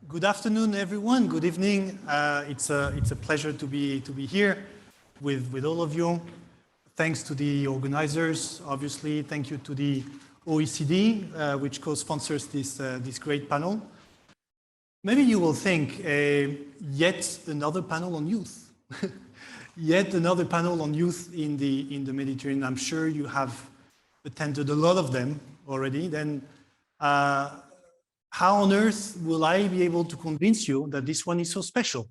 Good afternoon, everyone. Good evening. It's a pleasure to be here with all of you. Thanks to the organizers, obviously. Thank you to the OECD, which co-sponsors this great panel. Maybe you will think, yet another panel on youth. Yet another panel on youth in the Mediterranean. I'm sure you have attended a lot of them already. Then how on earth will I be able to convince you that this one is so special?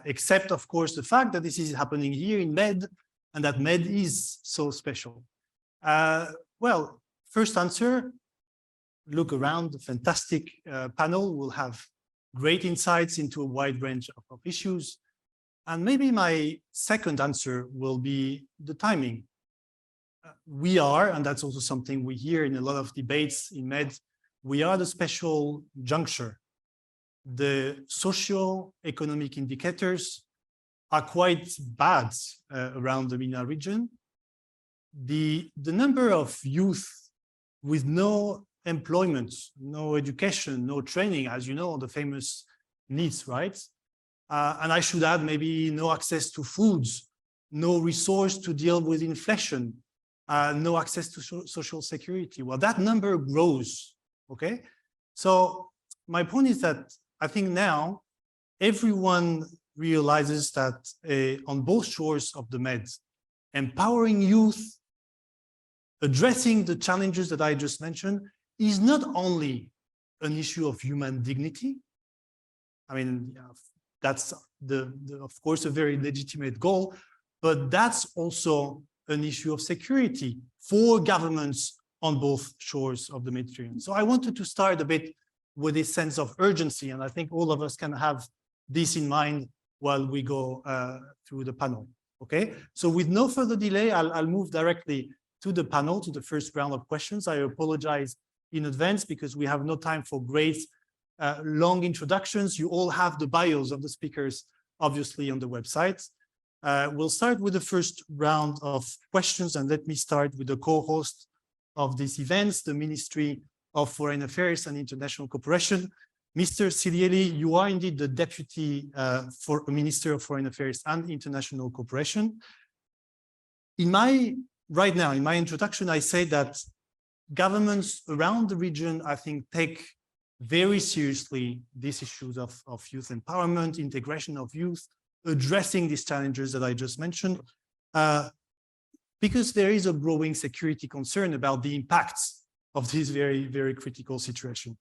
Except, of course, the fact that this is happening here in Med and that Med is so special. Well, first answer, look around, the fantastic panel will have great insights into a wide range of issues. And maybe my second answer will be the timing. We are, and that's also something we hear in a lot of debates in Med, we are the special juncture. The socio-economic indicators are quite bad around the MENA region. The number of youth with no employment, no education, no training, as you know, the famous needs, right? And I should add maybe no access to foods, no resource to deal with inflation, no access to social security. Well, that number grows, okay? So my point is that I think now everyone realizes that on both shores of the Med, empowering youth, addressing the challenges that I just mentioned is not only an issue of human dignity. I mean, that's of course, a very legitimate goal, but that's also an issue of security for governments on both shores of the Mediterranean. So I wanted to start a bit with a sense of urgency, and I think all of us can have this in mind while we go through the panel, okay? So with no further delay, I'll move directly to the panel, to the first round of questions. I apologize in advance because we have no time for great long introductions. You all have the bios of the speakers, obviously, on the website. We'll start with the first round of questions, and let me start with the co-host of these events, the Ministry of Foreign Affairs and International Cooperation. Mr. Silieli, you are indeed the Deputy Minister of Foreign Affairs and International Cooperation. Right now, in my introduction, I say that governments around the region, I think, take very seriously these issues of youth empowerment, integration of youth, addressing these challenges that I just mentioned, because there is a growing security concern about the impacts of this very, very critical situation.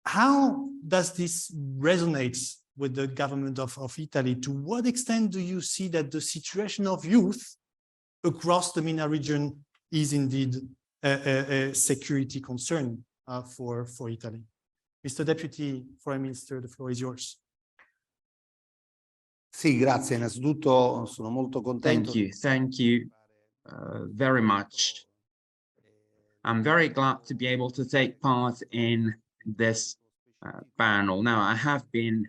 How does this resonate with the government of Italy? To what extent do you see that the situation of youth across the MENA region is indeed a security concern for Italy? Mr. Deputy Foreign Minister, the floor is yours. Sì, grazie. Innanzitutto sono molto contento. Thank you very much. I'm very glad to be able to take part in this panel. Now, I have been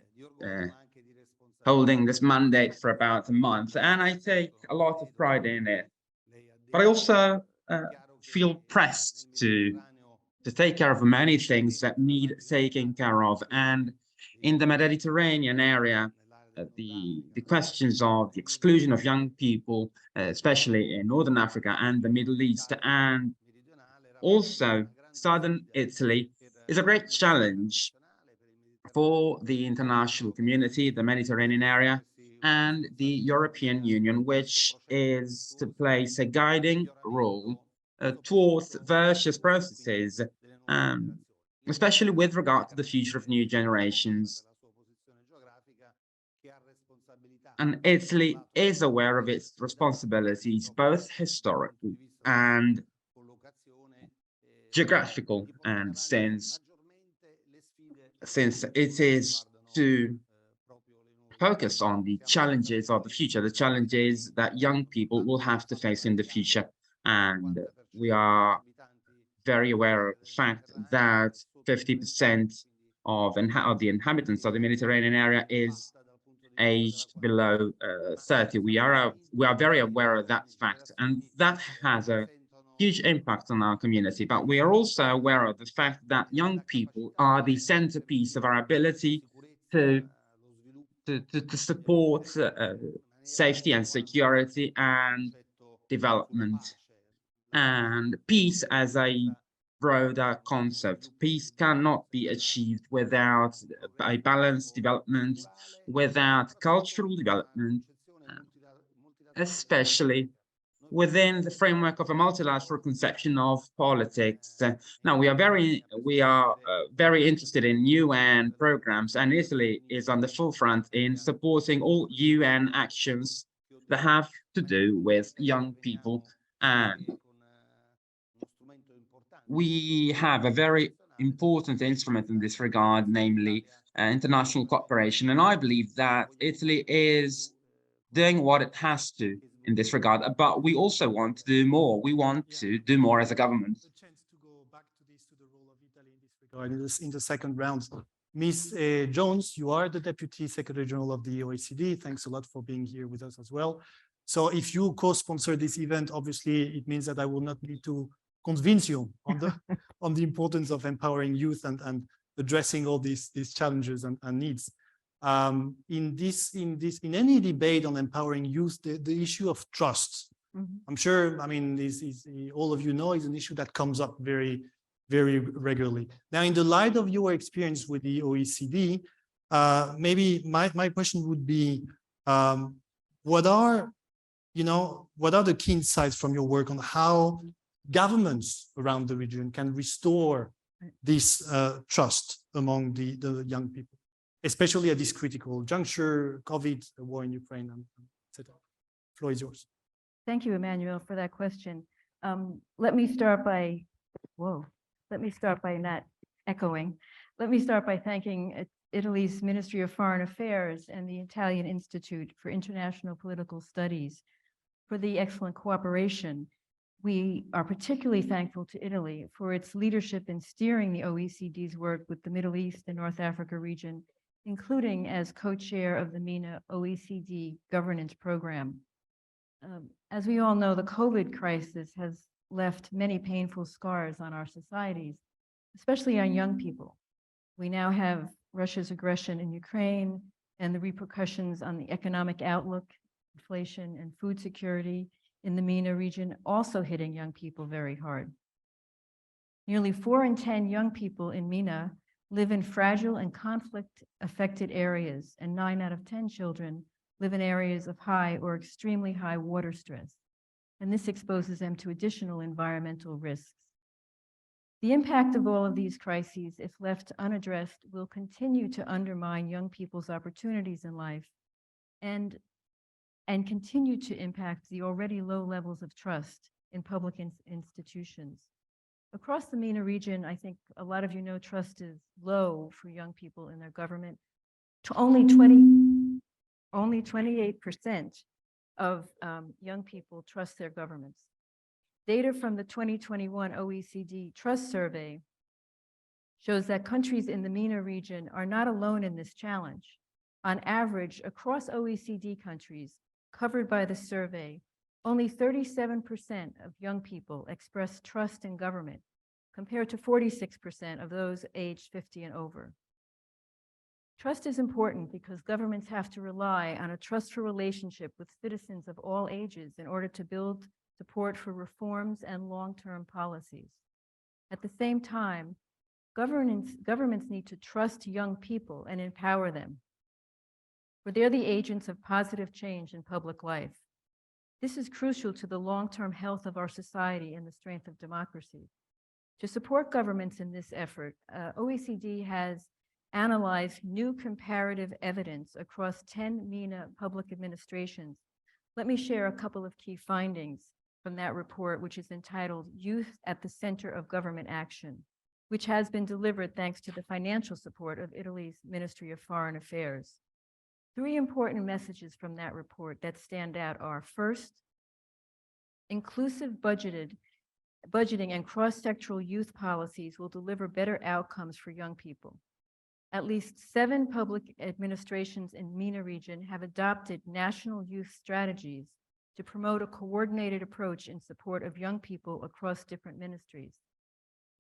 holding this mandate for about a month, and I take a lot of pride in it. But I also feel pressed to take care of many things that need taking care of. And in the Mediterranean area, the questions of the exclusion of young people, especially in Northern Africa and the Middle East, and also Southern Italy, is a great challenge for the international community, the Mediterranean area, and the European Union, which is to place a guiding role towards various processes, especially with regard to the future of new generations. And Italy is aware of its responsibilities, both historical and geographical, and since it is to focus on the challenges of the future, the challenges that young people will have to face in the future. And we are very aware of the fact that 50% of the inhabitants of the Mediterranean area is aged below 30. We are very aware of that fact, and that has a huge impact on our community, but we are also aware of the fact that young people are the centerpiece of our ability to support safety and security and development and peace as a broader concept. Peace cannot be achieved without a balanced development, without cultural development, especially within the framework of a multilateral conception of politics. Now, we are very interested in UN programs, and Italy is on the forefront in supporting all UN actions that have to do with young people. And we have a very important instrument in this regard, namely international cooperation. And I believe that Italy is doing what it has to in this regard, but we also want to do more. We want to do more as a government. The chance to go back to the role of Italy in this regard in the second round. Ms. Jones, you are the Deputy Secretary General of the OECD. Thanks a lot for being here with us as well. So if you co-sponsor this event, obviously it means that I will not need to convince you on the on the importance of empowering youth and addressing all these challenges and needs. In any debate on empowering youth, the issue of trust, I'm sure, I mean, all of you know, is an issue that comes up very, very regularly. Now, in the light of your experience with the OECD, maybe my question would be, what are the key insights from your work on how governments around the region can restore this trust among the young people, especially at this critical juncture, COVID, the war in Ukraine, and etc. Floor is yours. Thank you, Emmanuel, for that question. Let me start by not echoing. Let me start by thanking Italy's Ministry of Foreign Affairs and the Italian Institute for International Political Studies for the excellent cooperation. We are particularly thankful to Italy for its leadership in steering the OECD's work with the Middle East and North Africa region, including as co-chair of the MENA OECD governance program. As we all know, the COVID crisis has left many painful scars on our societies, especially on young people. We now have Russia's aggression in Ukraine and the repercussions on the economic outlook, inflation, and food security in the MENA region also hitting young people very hard. Nearly 4 in 10 young people in MENA live in fragile and conflict-affected areas, and 9 out of 10 children live in areas of high or extremely high water stress, and this exposes them to additional environmental risks. The impact of all of these crises, if left unaddressed, will continue to undermine young people's opportunities in life and continue to impact the already low levels of trust in public institutions. Across the MENA region, I think a lot of you know trust is low for young people in their government. Only 28% of young people trust their governments. Data from the 2021 OECD Trust Survey shows that countries in the MENA region are not alone in this challenge. On average, across OECD countries covered by the survey, only 37% of young people express trust in government, compared to 46% of those aged 50 and over. Trust is important because governments have to rely on a trustful relationship with citizens of all ages in order to build support for reforms and long-term policies. At the same time, governments need to trust young people and empower them, for they're the agents of positive change in public life. This is crucial to the long-term health of our society and the strength of democracy. To support governments in this effort, OECD has analyzed new comparative evidence across 10 MENA public administrations. Let me share a couple of key findings from that report, which is entitled Youth at the Center of Government Action, which has been delivered thanks to the financial support of Italy's Ministry of Foreign Affairs. 3 important messages from that report that stand out are: first, inclusive budgeting and cross-sectoral youth policies will deliver better outcomes for young people. At least 7 public administrations in MENA region have adopted national youth strategies to promote a coordinated approach in support of young people across different ministries.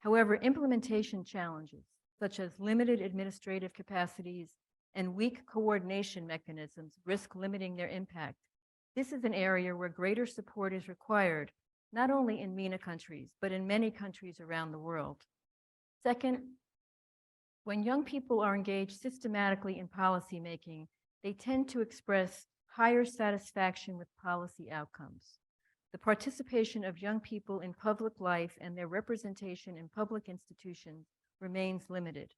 However, implementation challenges, such as limited administrative capacities and weak coordination mechanisms, risk limiting their impact. This is an area where greater support is required, not only in MENA countries, but in many countries around the world. Second, when young people are engaged systematically in policymaking, they tend to express higher satisfaction with policy outcomes. The participation of young people in public life and their representation in public institutions remains limited.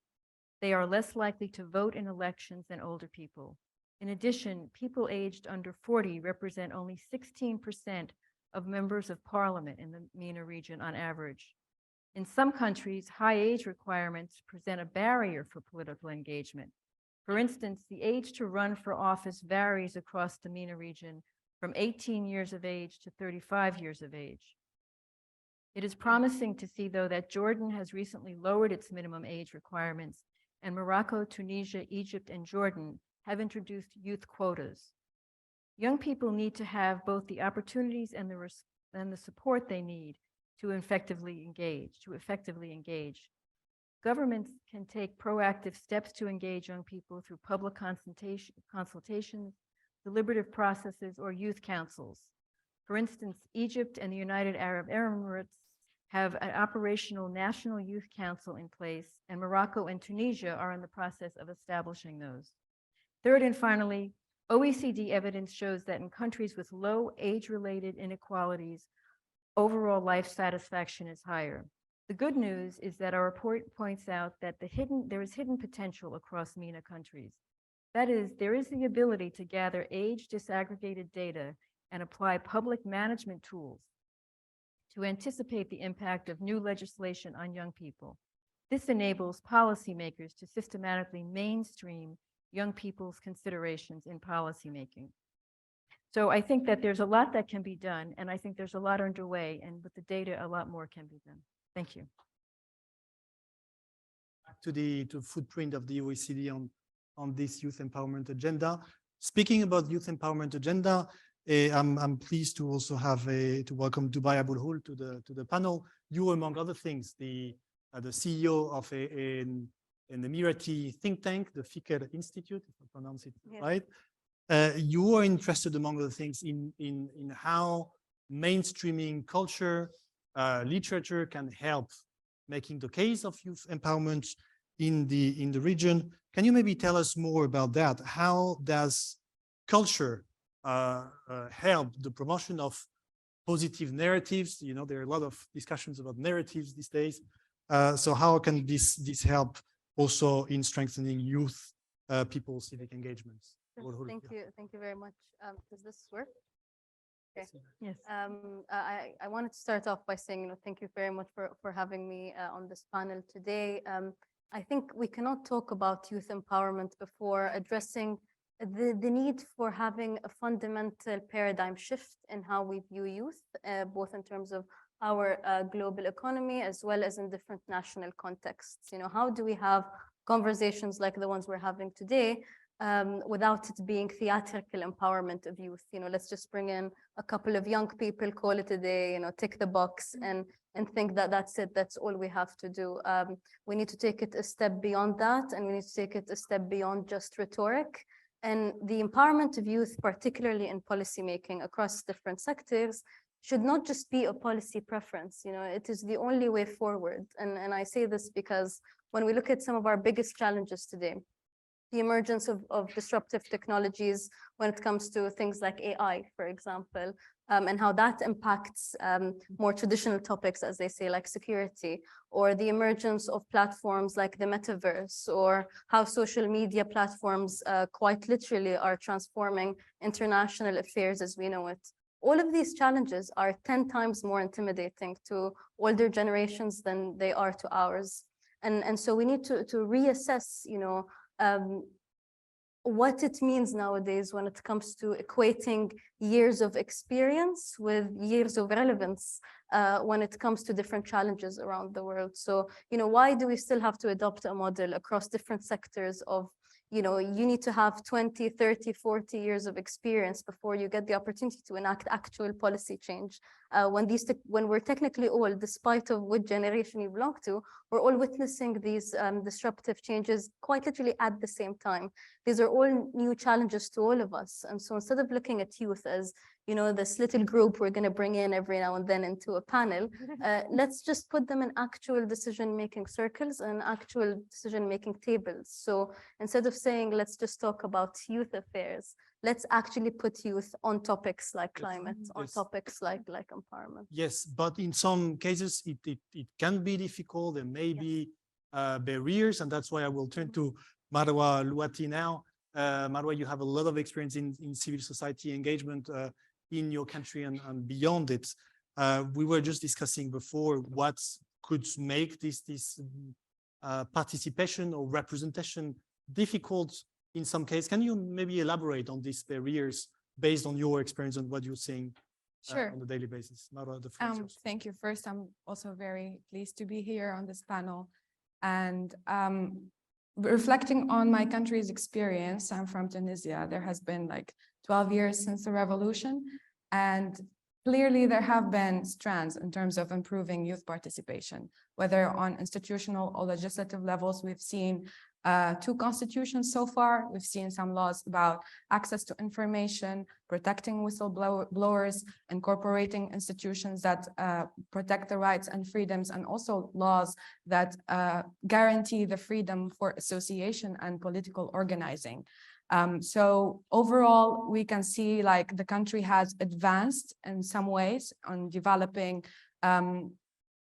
They are less likely to vote in elections than older people. In addition, people aged under 40 represent only 16% of members of parliament in the MENA region on average. In some countries, high age requirements present a barrier for political engagement. For instance, the age to run for office varies across the MENA region from 18 years of age to 35 years of age. It is promising to see, though, that Jordan has recently lowered its minimum age requirements, and Morocco, Tunisia, Egypt, and Jordan have introduced youth quotas. Young people need to have both the opportunities and the support they need to effectively engage. Governments can take proactive steps to engage young people through public consultations, deliberative processes, or youth councils. For instance, Egypt and the United Arab Emirates have an operational national youth council in place, and Morocco and Tunisia are in the process of establishing those. Third and finally, OECD evidence shows that in countries with low age-related inequalities, overall life satisfaction is higher. The good news is that our report points out that there is hidden potential across MENA countries. That is, there is the ability to gather age disaggregated data and apply public management tools to anticipate the impact of new legislation on young people. This enables policymakers to systematically mainstream young people's considerations in policymaking. So I think that there's a lot that can be done, and I think there's a lot underway, and with the data, a lot more can be done. Thank you. Back to the footprint of the OECD on this youth empowerment agenda. Speaking about youth empowerment agenda, I'm pleased to also have to welcome Dubai Abul Hul to the panel. You, among other things, the CEO of an Emirati think tank, the Fikr Institute, if I pronounce it right. You are interested, among other things, in how mainstreaming culture, literature can help making the case of youth empowerment in the region. Can you maybe tell us more about that? How does culture help the promotion of positive narratives? You know, there are a lot of discussions about narratives these days. So how can this help also in strengthening youth people's civic engagements? Thank you very much. Does this work? Okay. Yes. I wanted to start off by saying, thank you very much for having me on this panel today. I think we cannot talk about youth empowerment before addressing the need for having a fundamental paradigm shift in how we view youth, both in terms of our global economy as well as in different national contexts. How do we have conversations like the ones we're having today without it being theatrical empowerment of youth? Let's just bring in a couple of young people, call it a day, tick the box and think that that's it, that's all we have to do. We need to take it a step beyond that, and we need to take it a step beyond just rhetoric. And the empowerment of youth, particularly in policymaking across different sectors, should not just be a policy preference. It is the only way forward. And I say this because when we look at some of our biggest challenges today, the emergence of disruptive technologies when it comes to things like AI, for example, and how that impacts more traditional topics, as they say, like security, or the emergence of platforms like the metaverse, or how social media platforms quite literally are transforming international affairs as we know it. All of these challenges are 10 times more intimidating to older generations than they are to ours. And so we need to reassess, what it means nowadays when it comes to equating years of experience with years of relevance when it comes to different challenges around the world. So, why do we still have to adopt a model across different sectors of, you need to have 20, 30, 40 years of experience before you get the opportunity to enact actual policy change. When we're technically all, despite of what generation you belong to, we're all witnessing these disruptive changes quite literally at the same time. These are all new challenges to all of us. And so instead of looking at youth as, this little group we're going to bring in every now and then into a panel, let's just put them in actual decision-making circles and actual decision-making tables. So instead of saying, let's just talk about youth affairs, let's actually put youth on topics like climate, on topics like empowerment. Yes, but in some cases, it can be difficult. There may be barriers, and that's why I will turn to Marwa Luati now. Marwa, you have a lot of experience in civil society engagement in your country and beyond it. We were just discussing before what could make this participation or representation difficult in some cases. Can you maybe elaborate on these barriers based on your experience and what you're seeing on a daily basis? Marwa, the floor is yours. Thank you. First, I'm also very pleased to be here on this panel. And reflecting on my country's experience, I'm from Tunisia. There has been like 12 years since the revolution. And clearly there have been strands in terms of improving youth participation, whether on institutional or legislative levels. We've seen 2 constitutions so far. We've seen some laws about access to information, protecting whistleblowers, incorporating institutions that protect the rights and freedoms, and also laws that guarantee the freedom for association and political organizing. So overall, we can see like the country has advanced in some ways on developing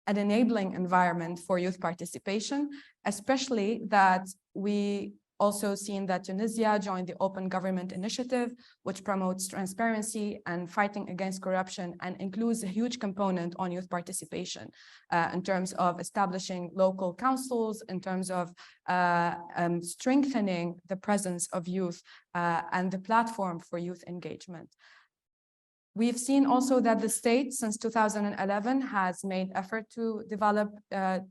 an enabling environment for youth participation, especially that we also seen that Tunisia joined the Open Government Initiative, which promotes transparency and fighting against corruption and includes a huge component on youth participation in terms of establishing local councils, in terms of strengthening the presence of youth and the platform for youth engagement. We've seen also that the state since 2011 has made effort to develop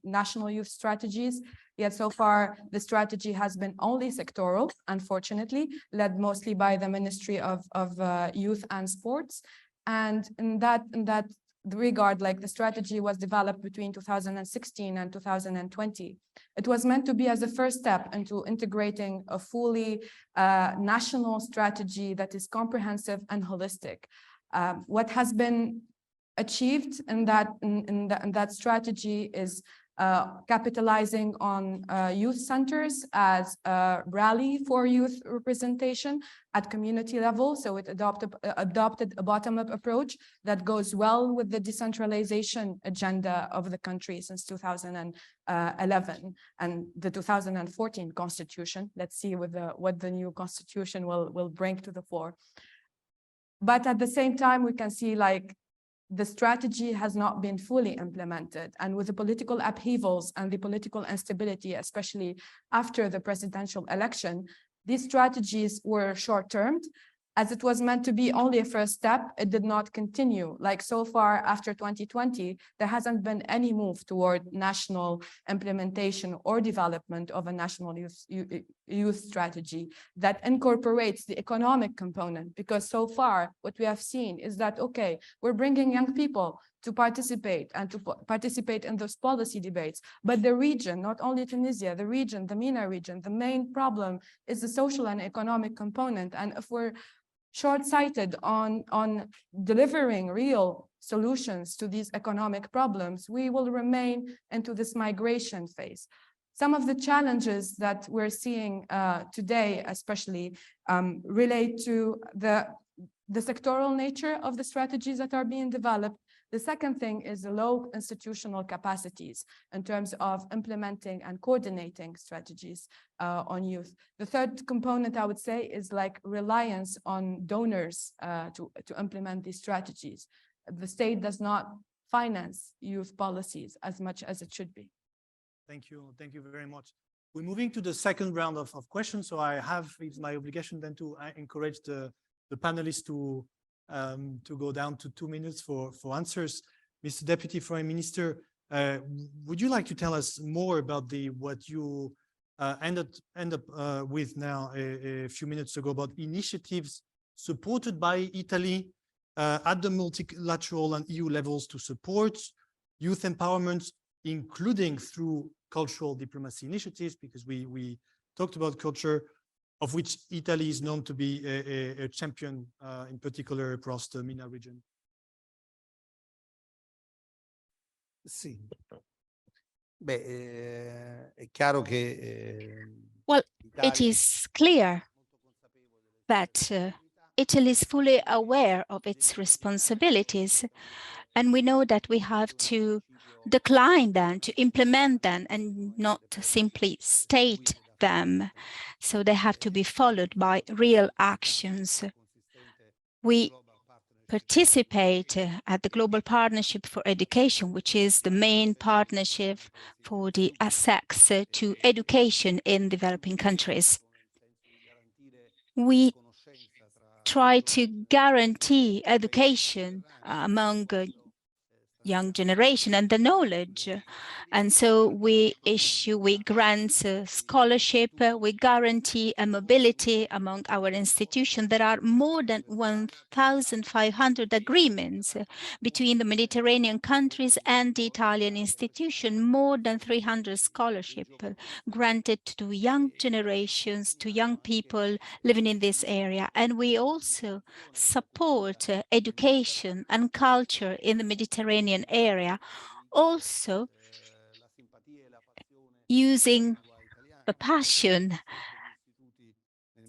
national youth strategies, yet so far the strategy has been only sectoral, unfortunately, led mostly by the Ministry of Youth and Sports. And in that regard, like the strategy was developed between 2016 and 2020. It was meant to be as a first step into integrating a fully national strategy that is comprehensive and holistic. What has been achieved in that strategy is capitalizing on youth centers as a rally for youth representation at community level. So it adopted a bottom-up approach that goes well with the decentralization agenda of the country since 2011 and the 2014 constitution. Let's see what the new constitution will bring to the fore. But at the same time, we can see like the strategy has not been fully implemented. And with the political upheavals and the political instability, especially after the presidential election, these strategies were short-termed. As it was meant to be only a first step, it did not continue. Like so far after 2020, there hasn't been any move toward national implementation or development of a national youth strategy that incorporates the economic component. Because so far, what we have seen is that, okay, we're bringing young people to participate in those policy debates. But the region, not only Tunisia, the region, the MENA region, the main problem is the social and economic component. And if we're short-sighted on delivering real solutions to these economic problems, we will remain into this migration phase. Some of the challenges that we're seeing today, especially, relate to the sectoral nature of the strategies that are being developed. The second thing is the low institutional capacities in terms of implementing and coordinating strategies on youth. The third component, I would say, is like reliance on donors to implement these strategies. The state does not finance youth policies as much as it should be. Thank you. Thank you very much. We're moving to the second round of questions. So it's my obligation then to encourage the panelists to go down to 2 minutes for answers. Mr. Deputy Foreign Minister, would you like to tell us more about what you end up with now a few minutes ago about initiatives supported by Italy at the multilateral and EU levels to support youth empowerment, including through cultural diplomacy initiatives, because we talked about culture, of which Italy is known to be a champion, in particular across the MENA region. Sì. Beh, è chiaro che Well, it l'Italia is clear that Italy is fully aware of its responsibilities, and we know that we have to decline them, to implement them, and not simply state them. So they have to be followed by real actions. We participate at the Global Partnership for Education, which is the main partnership for the access to education in developing countries. We try to guarantee education among young generation and the knowledge. And so we grant scholarship, we guarantee a mobility among our institutions. There are more than 1,500 agreements between the Mediterranean countries and the Italian institution, more than 300 scholarships granted to young generations, to young people living in this area. And we also support education and culture in the Mediterranean area, also using the passion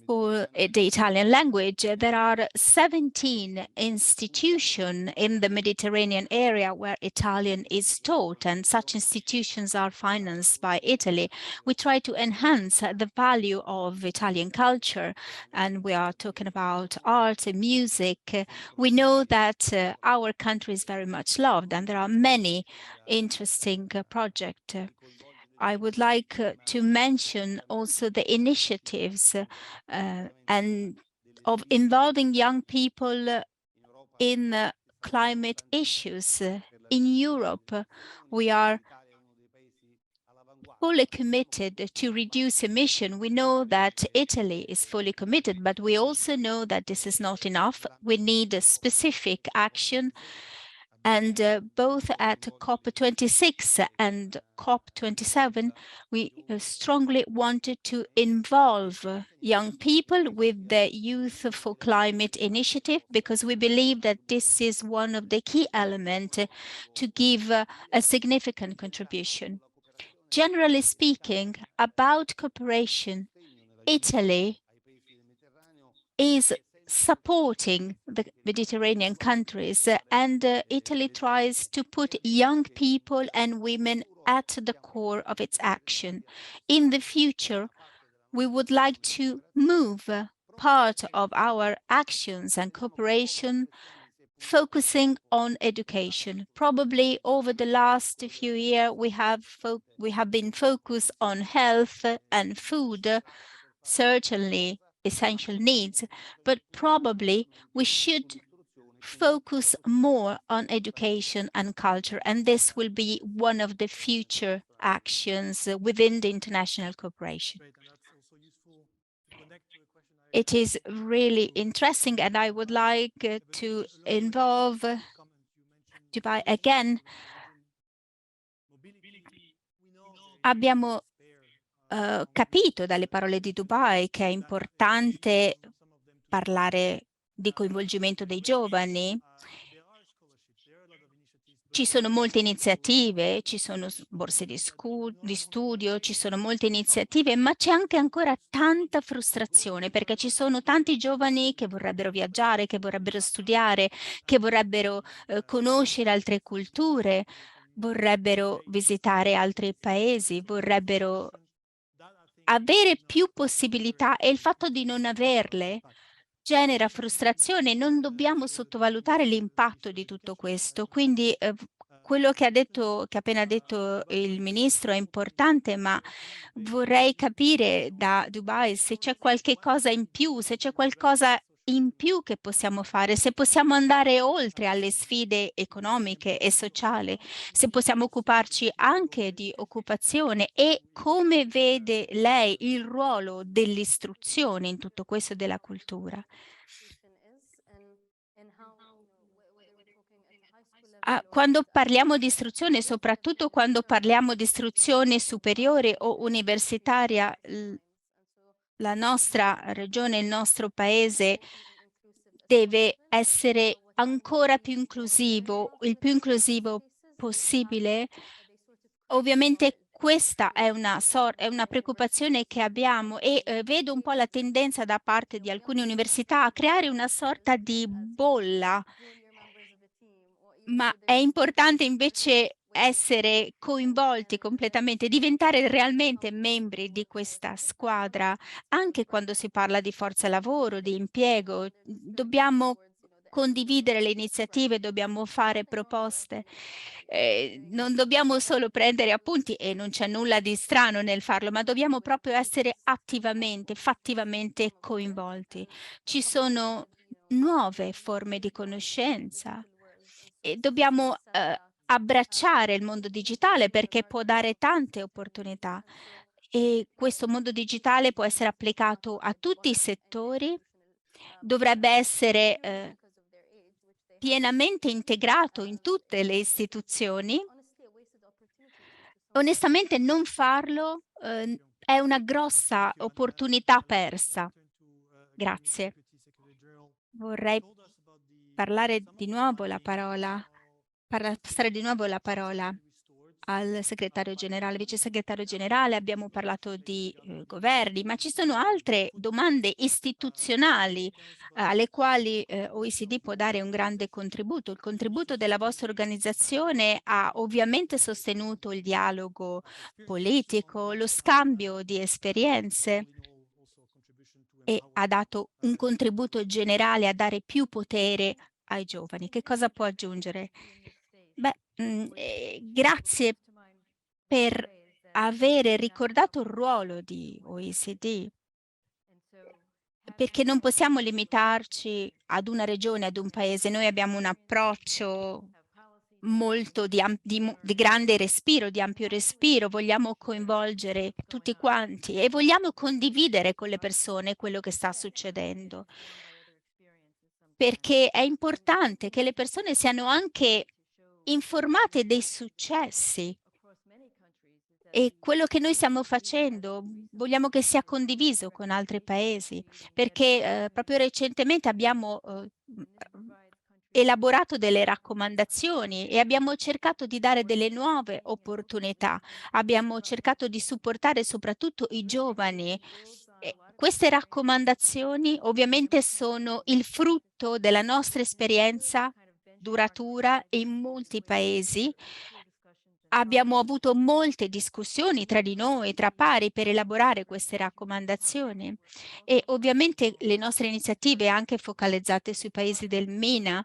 for the Italian language. There are 17 institutions in the Mediterranean area where Italian is taught, and such institutions are financed by Italy. We try to enhance the value of Italian culture, and we are talking about art and music. We know that our country is very much loved, and there are many interesting projects. I would like to mention also the initiatives and of involving young people in climate issues. In Europe, we are fully committed to reduce emission. We know that Italy is fully committed, but we also know that this is not enough. We need a specific action. And both at COP26 and COP27, we strongly wanted to involve young people with the Youth for Climate initiative, because we believe that this is one of the key elements to give a significant contribution. Generally speaking, about cooperation, Italy is supporting the Mediterranean countries, and Italy tries to put young people and women at the core of its action. In the future, we would like to move part of our actions and cooperation focusing on education. Probably over the last few years, we have been focused on health and food, certainly essential needs, but probably we should focus more on education and culture, and this will be one of the future actions within the international cooperation. It is really interesting, and I would like to involve Dubai again. Abbiamo capito dalle parole di Dubai che è importante parlare di coinvolgimento dei giovani. Ci sono molte iniziative, ci sono borse di studio, ci sono molte iniziative, ma c'è anche ancora tanta frustrazione, perché ci sono tanti giovani che vorrebbero viaggiare, che vorrebbero studiare, che vorrebbero conoscere altre culture, vorrebbero visitare altri paesi, vorrebbero avere più possibilità, e il fatto di non averle genera frustrazione. Non dobbiamo sottovalutare l'impatto di tutto questo. Quindi quello che ha appena detto il ministro è importante, ma vorrei capire da Dubai se c'è qualche cosa in più, se c'è qualcosa in più che possiamo fare, se possiamo andare oltre alle sfide economiche e sociali, se possiamo occuparci anche di occupazione e come vede lei il ruolo dell'istruzione in tutto questo della cultura. Quando parliamo di istruzione, soprattutto quando parliamo di istruzione superiore o universitaria, la nostra regione, il nostro paese deve essere ancora più inclusivo, il più inclusivo possibile. Ovviamente questa è una preoccupazione che abbiamo e vedo un po' la tendenza da parte di alcune università a creare una sorta di bolla, ma è importante invece essere coinvolti completamente, diventare realmente membri di questa squadra, anche quando si parla di forza lavoro, di impiego. Dobbiamo condividere le iniziative, dobbiamo fare proposte. Non dobbiamo solo prendere appunti e non c'è nulla di strano nel farlo, ma dobbiamo proprio essere attivamente, fattivamente coinvolti. Ci sono nuove forme di conoscenza e dobbiamo abbracciare il mondo digitale perché può dare tante opportunità e questo mondo digitale può essere applicato a tutti i settori, dovrebbe essere pienamente integrato in tutte le istituzioni. Onestamente non farlo è una grossa opportunità persa. Grazie. Vorrei parlare di nuovo la parola, passare di nuovo la parola al segretario generale, vice segretario generale, abbiamo parlato di governi, ma ci sono altre domande istituzionali alle quali OECD può dare un grande contributo. Il contributo della vostra organizzazione ha ovviamente sostenuto il dialogo politico, lo scambio di esperienze e ha dato un contributo generale a dare più potere ai giovani. Che cosa può aggiungere? Beh, grazie per avere ricordato il ruolo di OECD, perché non possiamo limitarci ad una regione, ad un paese. Noi abbiamo un approccio molto di grande respiro, di ampio respiro, vogliamo coinvolgere tutti quanti e vogliamo condividere con le persone quello che sta succedendo, perché è importante che le persone siano anche informate dei successi e quello che noi stiamo facendo vogliamo che sia condiviso con altri paesi, perché proprio recentemente abbiamo elaborato delle raccomandazioni e abbiamo cercato di dare delle nuove opportunità. Abbiamo cercato di supportare soprattutto i giovani. E queste raccomandazioni ovviamente sono il frutto della nostra esperienza duratura in molti paesi. Abbiamo avuto molte discussioni tra di noi, tra pari, per elaborare queste raccomandazioni e ovviamente le nostre iniziative anche focalizzate sui paesi del MENA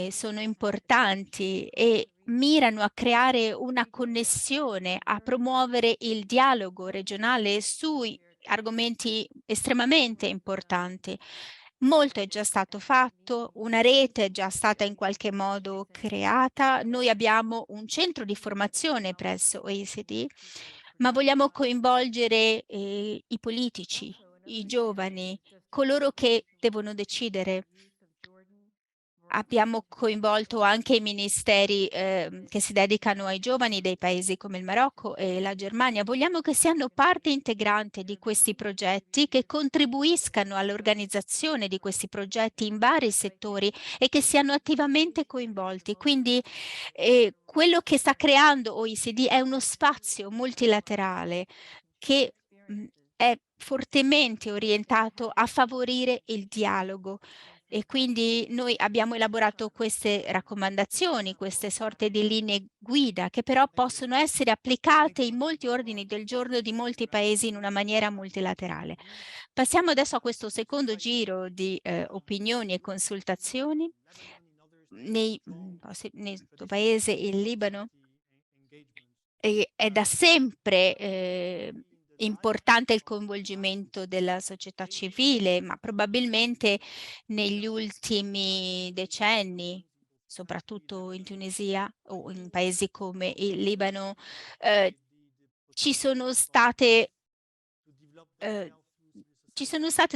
sono importanti e mirano a creare una connessione, a promuovere il dialogo regionale sui argomenti estremamente importanti. Molto è già stato fatto, una rete è già stata in qualche modo creata. Noi abbiamo un centro di formazione presso OECD, ma vogliamo coinvolgere i politici, i giovani, coloro che devono decidere. Abbiamo coinvolto anche i ministeri che si dedicano ai giovani dei paesi come il Marocco e la Germania. Vogliamo che siano parte integrante di questi progetti, che contribuiscano all'organizzazione di questi progetti in vari settori e che siano attivamente coinvolti. Quindi quello che sta creando OECD è uno spazio multilaterale che è fortemente orientato a favorire il dialogo e quindi noi abbiamo elaborato queste raccomandazioni, queste sorte di linee guida che però possono essere applicate in molti ordini del giorno di molti paesi in una maniera multilaterale. Passiamo adesso a questo secondo giro di opinioni e consultazioni. Nel tuo paese, il Libano, è da sempre importante il coinvolgimento della società civile, ma probabilmente negli ultimi decenni, soprattutto in Tunisia o in paesi come il Libano, ci sono state eh,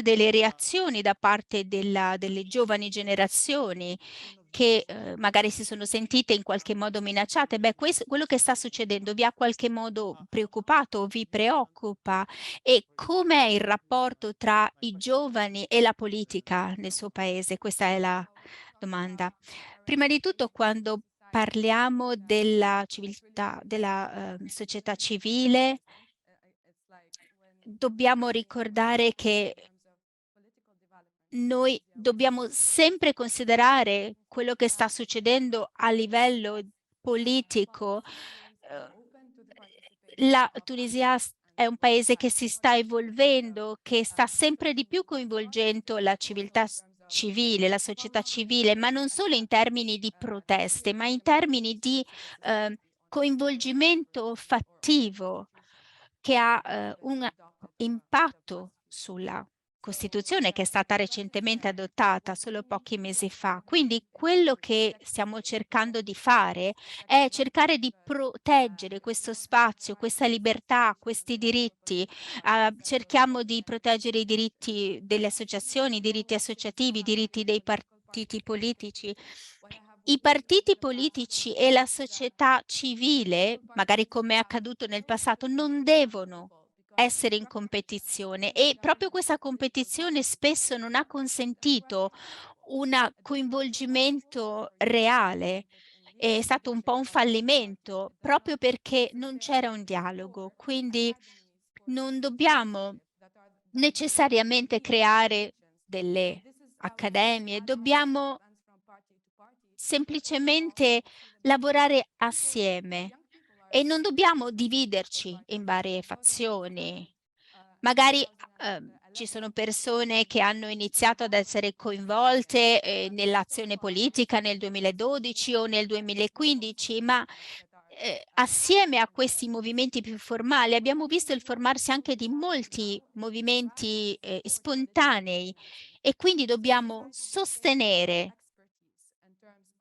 delle reazioni da parte delle giovani generazioni che magari si sono sentite in qualche modo minacciate. Beh, quello che sta succedendo vi ha qualche modo preoccupato o vi preoccupa? E com'è il rapporto tra i giovani e la politica nel suo paese? Questa è la domanda. Prima di tutto, quando parliamo della civiltà, della società civile, dobbiamo ricordare che noi dobbiamo sempre considerare quello che sta succedendo a livello politico. La Tunisia è un paese che si sta evolvendo, che sta sempre di più coinvolgendo la civiltà civile, la società civile, ma non solo in termini di proteste, ma in termini di coinvolgimento fattivo che ha un impatto sulla Costituzione che è stata recentemente adottata solo pochi mesi fa. Quindi quello che stiamo cercando di fare è cercare di proteggere questo spazio, questa libertà, questi diritti. Cerchiamo di proteggere i diritti delle associazioni, i diritti associativi, i diritti dei partiti politici. I partiti politici e la società civile, magari come è accaduto nel passato, non devono essere in competizione e proprio questa competizione spesso non ha consentito un coinvolgimento reale. È stato un po' un fallimento proprio perché non c'era un dialogo. Quindi non dobbiamo necessariamente creare delle accademie, dobbiamo semplicemente lavorare assieme e non dobbiamo dividerci in varie fazioni. Magari ci sono persone che hanno iniziato ad essere coinvolte nell'azione politica nel 2012 o nel 2015, ma assieme a questi movimenti più formali abbiamo visto il formarsi anche di molti movimenti spontanei e quindi dobbiamo sostenere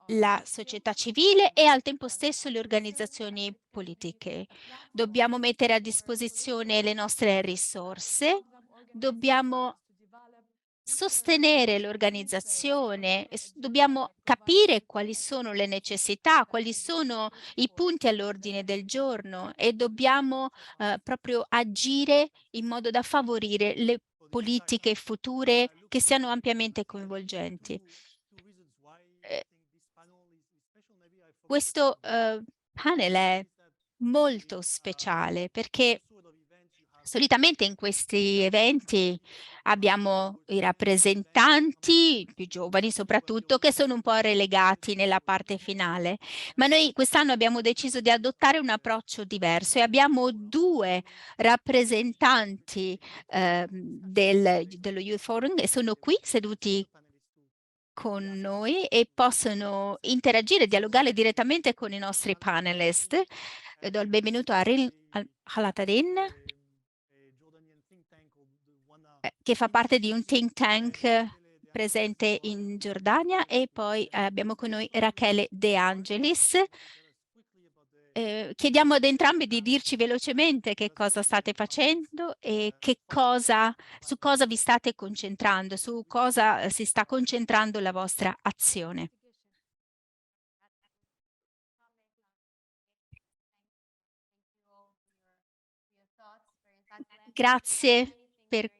la società civile e al tempo stesso le organizzazioni politiche. Dobbiamo mettere a disposizione le nostre risorse, dobbiamo sostenere l'organizzazione, dobbiamo capire quali sono le necessità, quali sono i punti all'ordine del giorno e dobbiamo proprio agire in modo da favorire le politiche future che siano ampiamente coinvolgenti. Questo panel è molto speciale perché solitamente in questi eventi abbiamo i rappresentanti, più giovani soprattutto, che sono un po' relegati nella parte finale, ma noi quest'anno abbiamo deciso di adottare un approccio diverso e abbiamo due rappresentanti dello Youth Forum e sono qui seduti con noi e possono interagire, dialogare direttamente con i nostri panelist. Do il benvenuto a Ril Halatadin, che fa parte di un think tank presente in Giordania, e poi abbiamo con noi Rachele De Angelis. Chiediamo ad entrambi di dirci velocemente che cosa state facendo e su cosa vi state concentrando, su cosa si sta concentrando la vostra azione. Grazie per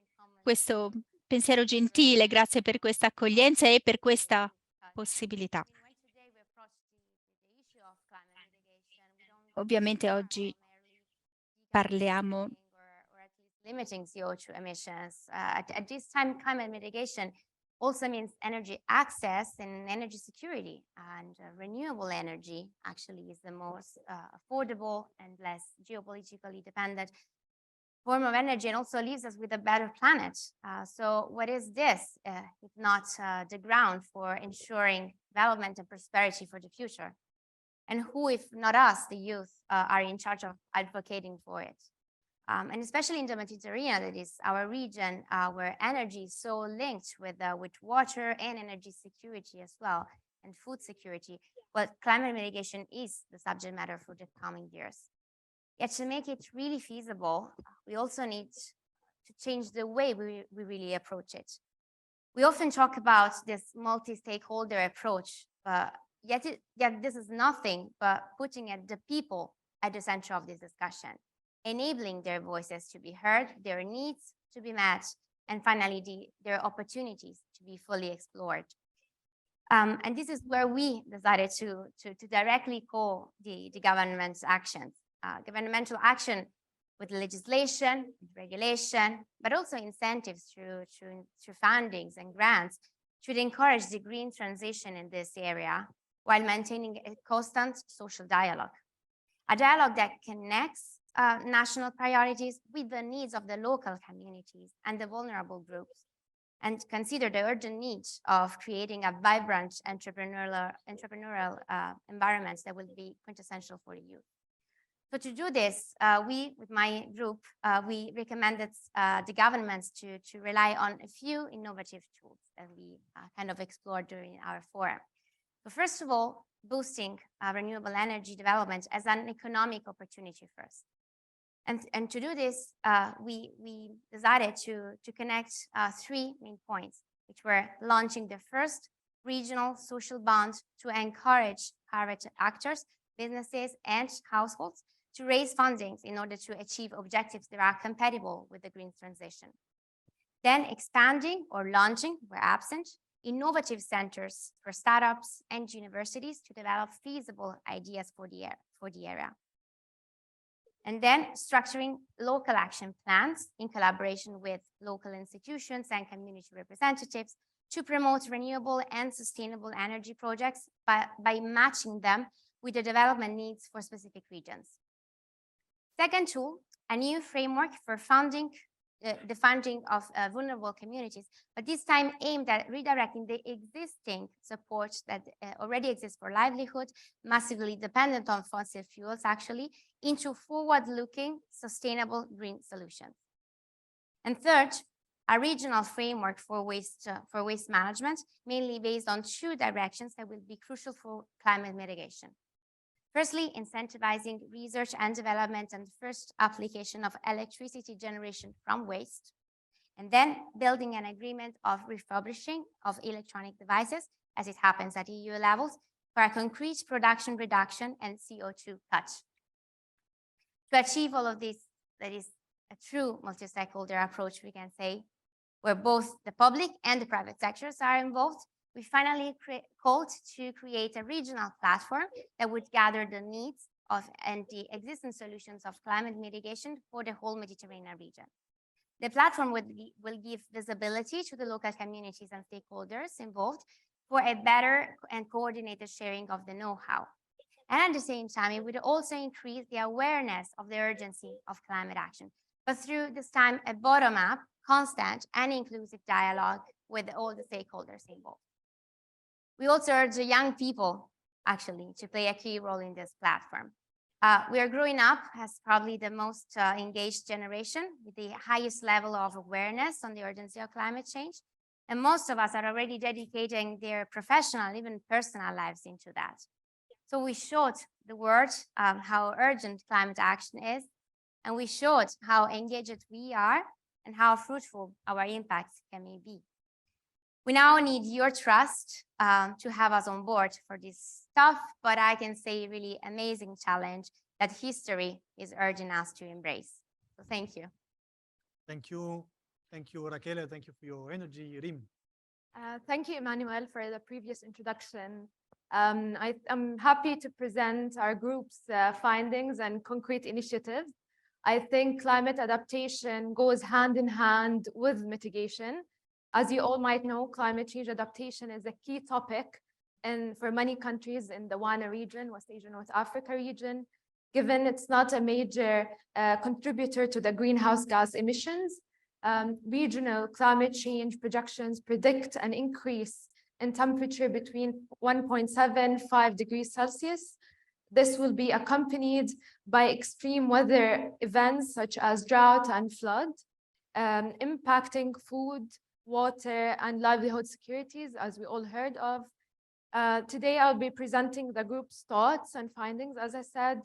questo pensiero gentile, grazie per questa accoglienza e per questa possibilità. Ovviamente oggi parliamo limiting CO2 emissions. At this time, climate mitigation also means energy access and energy security. And renewable energy actually is the most affordable and less geopolitically dependent form of energy, and also leaves us with a better planet. So what is this if not the ground for ensuring development and prosperity for the future? And who, if not us, the youth, are in charge of advocating for it? And especially in the Mediterranean, that is our region where energy is so linked with water and energy security as well, and food security. Well, climate mitigation is the subject matter for the coming years. Yet to make it really feasible, we also need to change the way we really approach it. We often talk about this multi-stakeholder approach, yet this is nothing but putting the people at the center of this discussion, enabling their voices to be heard, their needs to be met, and finally their opportunities to be fully explored. And this is where we decided to directly call the government's actions. Governmental action with legislation, regulation, but also incentives through fundings and grants should encourage the green transition in this area while maintaining a constant social dialogue. A dialogue that connects national priorities with the needs of the local communities and the vulnerable groups, and consider the urgent need of creating a vibrant entrepreneurial environment that will be quintessential for the youth. So to do this, we, with my group, we recommended the governments to rely on a few innovative tools that we kind of explored during our forum. So first of all, boosting renewable energy development as an economic opportunity first. And to do this, we decided to connect three main points, which were launching the first regional social bond to encourage private actors, businesses, and households to raise fundings in order to achieve objectives that are compatible with the green transition. Then expanding or launching, where absent, innovative centers for startups and universities to develop feasible ideas for the area. And then structuring local action plans in collaboration with local institutions and community representatives to promote renewable and sustainable energy projects by matching them with the development needs for specific regions. Second tool, a new framework for the funding of vulnerable communities, but this time aimed at redirecting the existing support that already exists for livelihood, massively dependent on fossil fuels actually, into forward-looking, sustainable green solutions. And third, a regional framework for waste management, mainly based on two directions that will be crucial for climate mitigation. Firstly, incentivizing research and development and first application of electricity generation from waste, and then building an agreement of refurbishing of electronic devices, as it happens at EU levels, for a concrete production reduction and CO2 cut. To achieve all of this, that is a true multi-stakeholder approach, we can say, where both the public and the private sectors are involved, we finally called to create a regional platform that would gather the needs of and the existing solutions of climate mitigation for the whole Mediterranean region. The platform will give visibility to the local communities and stakeholders involved for a better and coordinated sharing of the know-how. And at the same time, it would also increase the awareness of the urgency of climate action, but through this time a bottom-up, constant and inclusive dialogue with all the stakeholders involved. We also urge the young people, actually, to play a key role in this platform. We are growing up as probably the most engaged generation with the highest level of awareness on the urgency of climate change. And most of us are already dedicating their professional, even personal lives into that. So we showed the world how urgent climate action is, and we showed how engaged we are and how fruitful our impact can be. We now need your trust to have us on board for this tough, but I can say really amazing challenge that history is urging us to embrace. So thank you. Thank you. Thank you, Raquel. Thank you for your energy, Rim. Thank you, Emmanuel, for the previous introduction. I'm happy to present our group's findings and concrete initiatives. I think climate adaptation goes hand in hand with mitigation. As you all might know, climate change adaptation is a key topic for many countries in the WANA region, West Asia, North Africa region, given it's not a major contributor to the greenhouse gas emissions. Regional climate change projections predict an increase in temperature between 1.75 degrees Celsius This will be accompanied by extreme weather events such as drought and flood, impacting food, water, and livelihood securities, as we all heard of. Today, I'll be presenting the group's thoughts and findings, as I said,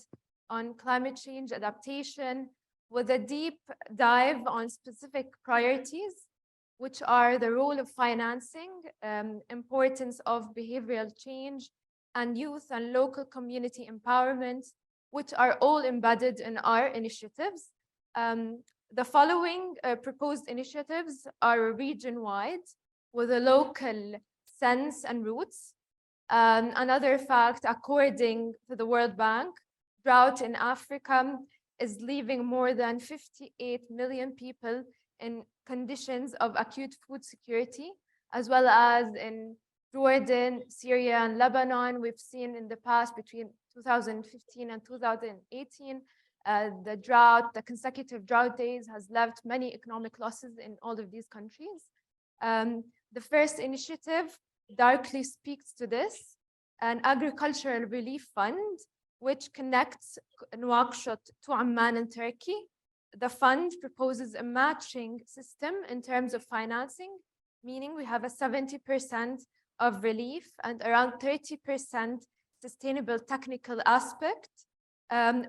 on climate change adaptation, with a deep dive on specific priorities, which are the role of financing, importance of behavioral change, and youth and local community empowerment, which are all embedded in our initiatives. The following proposed initiatives are region-wide with a local sense and roots. Another fact, according to the World Bank, drought in Africa is leaving more than 58 million people in conditions of acute food security, as well as in Jordan, Syria, and Lebanon. We've seen in the past between 2015 and 2018, the drought, the consecutive drought days has left many economic losses in all of these countries. The first initiative directly speaks to this, an agricultural relief fund, which connects Nouakchott to Amman in Turkey. The fund proposes a matching system in terms of financing, meaning we have a 70% of relief and around 30% sustainable technical aspect,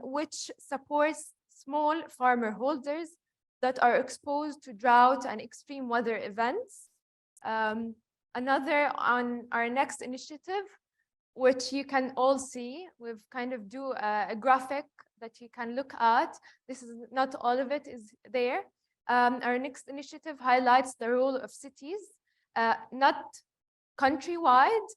which supports small farmer holders that are exposed to drought and extreme weather events. Another on our next initiative, which you can all see, we've kind of do a graphic that you can look at. This is not all of it is there. Our next initiative highlights the role of cities, not countrywide,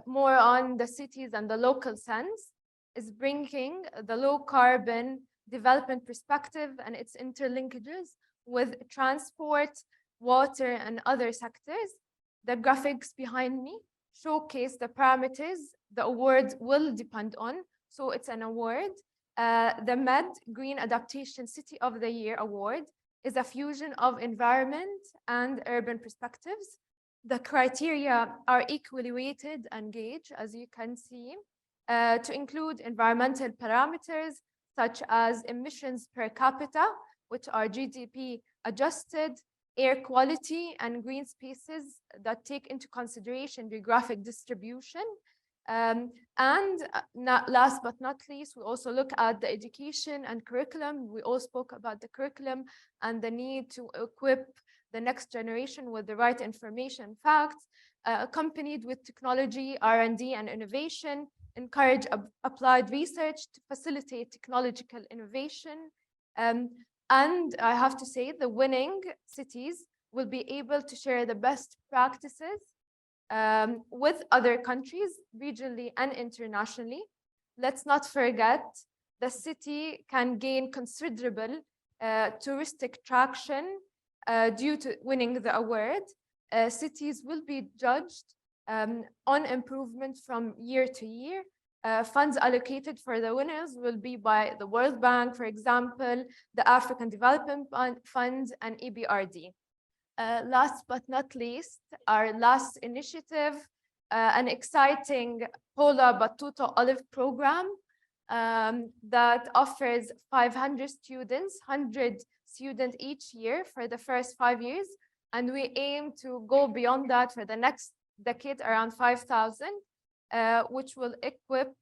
more on the cities and the local sense, is bringing the low carbon development perspective and its interlinkages with transport, water, and other sectors. The graphics behind me showcase the parameters the award will depend on. So it's an award. The Med Green Adaptation City of the Year Award is a fusion of environment and urban perspectives. The criteria are equally weighted and gauged, as you can see, to include environmental parameters such as emissions per capita, which are GDP adjusted, air quality, and green spaces that take into consideration geographic distribution. Last but not least, we also look at the education and curriculum. We all spoke about the curriculum and the need to equip the next generation with the right information, facts, accompanied with technology, R&D, and innovation, encourage applied research to facilitate technological innovation. And I have to say, the winning cities will be able to share the best practices with other countries, regionally and internationally. Let's not forget, the city can gain considerable touristic traction due to winning the award. Cities will be judged on improvement from year to year. Funds allocated for the winners will be by the World Bank, for example, the African Development Fund, and EBRD. Last but not least, our last initiative, an exciting Paula Battuta Olive Program that offers 500 students, 100 students each year for the first 5 years. And we aim to go beyond that for the next decade, around 5,000. Which will equip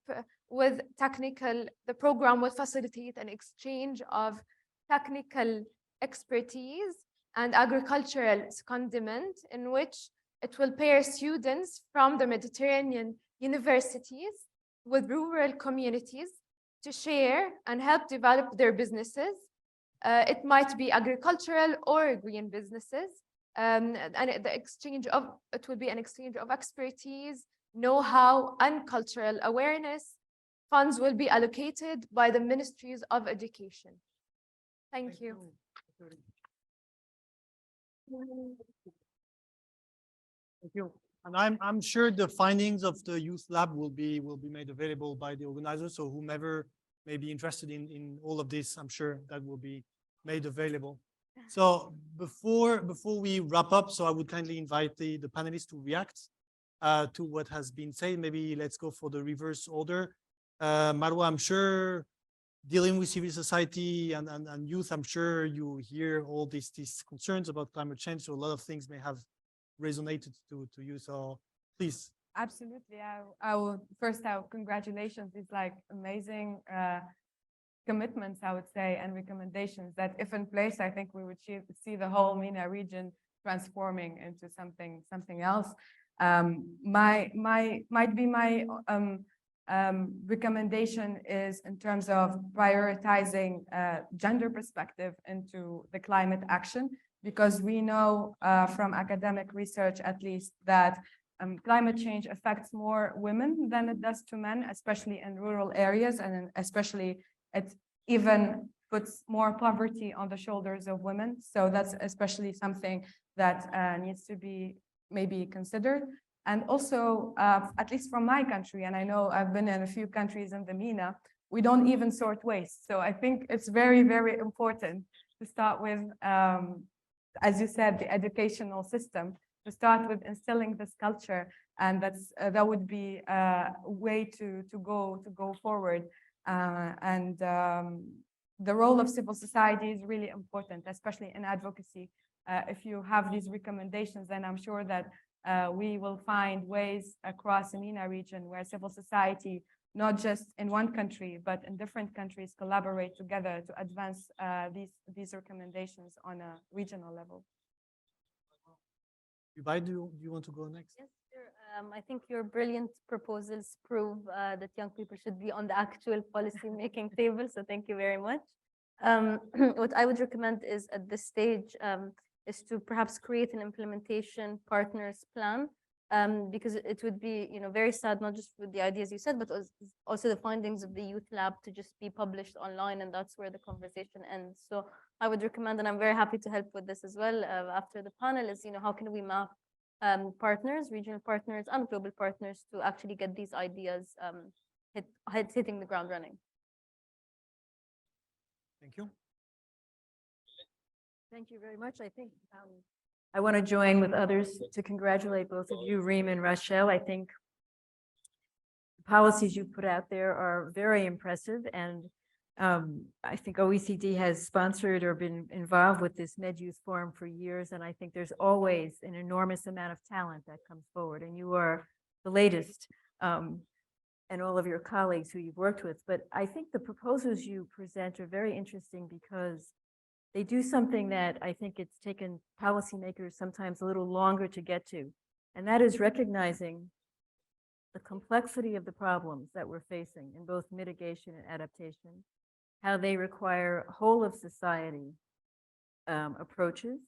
with technical, the program will facilitate an exchange of technical expertise and agricultural secondment, in which it will pair students from the Mediterranean universities with rural communities to share and help develop their businesses. It might be agricultural or green businesses. And it will be an exchange of expertise, know-how, and cultural awareness. Funds will be allocated by the Ministries of Education. Thank you. Thank you. And I'm sure the findings of the youth lab will be made available by the organizers. So whomever may be interested in all of this, I'm sure that will be made available. So before we wrap up, so I would kindly invite the panelists to react to what has been said. Maybe let's go for the reverse order. Marwa, I'm sure dealing with civil society and youth, I'm sure you hear all these concerns about climate change. So a lot of things may have resonated to you. So please. Absolutely. I will first out congratulations. It's like amazing commitments, I would say, and recommendations that if in place, I think we would see the whole MENA region transforming into something else. My recommendation is in terms of prioritizing gender perspective into the climate action, because we know from academic research, at least, that climate change affects more women than it does to men, especially in rural areas, and especially it even puts more poverty on the shoulders of women. So that's especially something that needs to be maybe considered. And also, at least from my country, and I know I've been in a few countries in the MENA, we don't even sort waste. So I think it's very, very important to start with, as you said, the educational system, to start with instilling this culture, and that would be a way to go forward. The role of civil society is really important, especially in advocacy. If you have these recommendations, then I'm sure that we will find ways across the MENA region where civil society, not just in one country, but in different countries, collaborate together to advance these recommendations on a regional level. Yubai, do you want to go next? Yes, sure. I think your brilliant proposals prove that young people should be on the actual policy-making table, so thank you very much. What I would recommend is at this stage is to perhaps create an implementation partners plan, because it would be very sad, not just with the ideas you said, but also the findings of the youth lab to just be published online, and that's where the conversation ends. So I would recommend, and I'm very happy to help with this as well after the panel, is how can we map partners, regional partners and global partners to actually get these ideas hitting the ground running. Thank you. Thank you very much. I think I want to join with others to congratulate both of you, Reem and Rachel. I think the policies you put out there are very impressive, and I think OECD has sponsored or been involved with this MedYouth Forum for years, and I think there's always an enormous amount of talent that comes forward, and you are the latest, and all of your colleagues who you've worked with. But I think the proposals you present are very interesting because they do something that I think it's taken policymakers sometimes a little longer to get to, and that is recognizing the complexity of the problems that we're facing in both mitigation and adaptation, how they require whole of society approaches,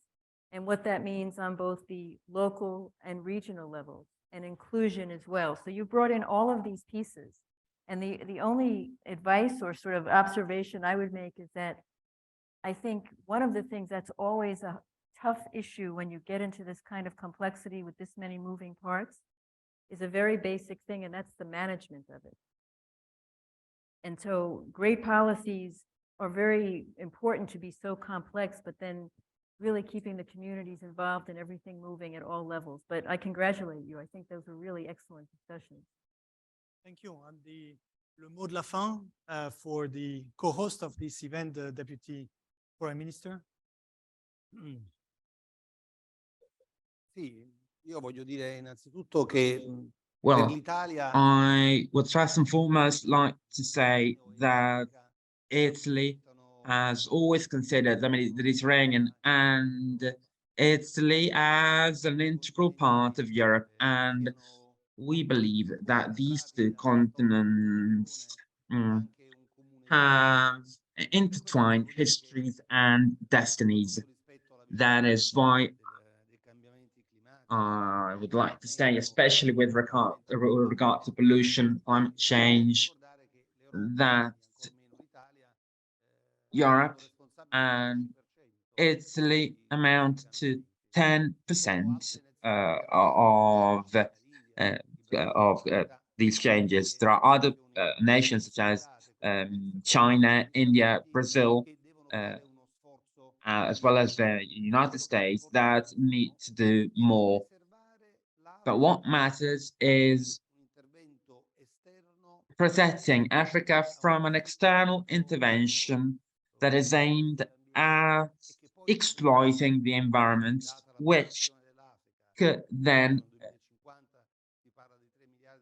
and what that means on both the local and regional levels, and inclusion as well. So you brought in all of these pieces, and the only advice or sort of observation I would make is that I think one of the things that's always a tough issue when you get into this kind of complexity with this many moving parts is a very basic thing, and that's the management of it. And so great policies are very important to be so complex, but then really keeping the communities involved and everything moving at all levels. But I congratulate you. I think those were really excellent discussions. Thank you. And le mot de la fin for the co-host of this event, the Deputy Foreign Minister. Sì, io voglio dire innanzitutto che per Well, l'Italia I would first and foremost like to say that Italy has always considered the Mediterranean and Italy as an integral part of Europe, and we believe that these two continents have intertwined histories and destinies. That is why I would like to say, especially with regard to pollution, climate change, that Europe and Italy amount to 10% of these changes. There are other nations such as China, India, Brazil, as well as the United States that need to do more. But what matters is protecting Africa from an external intervention that is aimed at exploiting the environment, which could then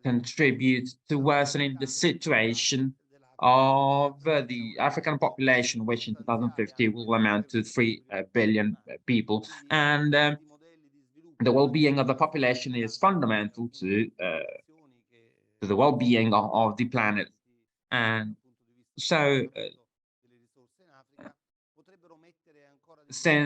contribute to worsening the situation of the African population, which in 2050 will amount to 3 billion people. And the well-being of the population is fundamental to the well-being of the planet. And so, since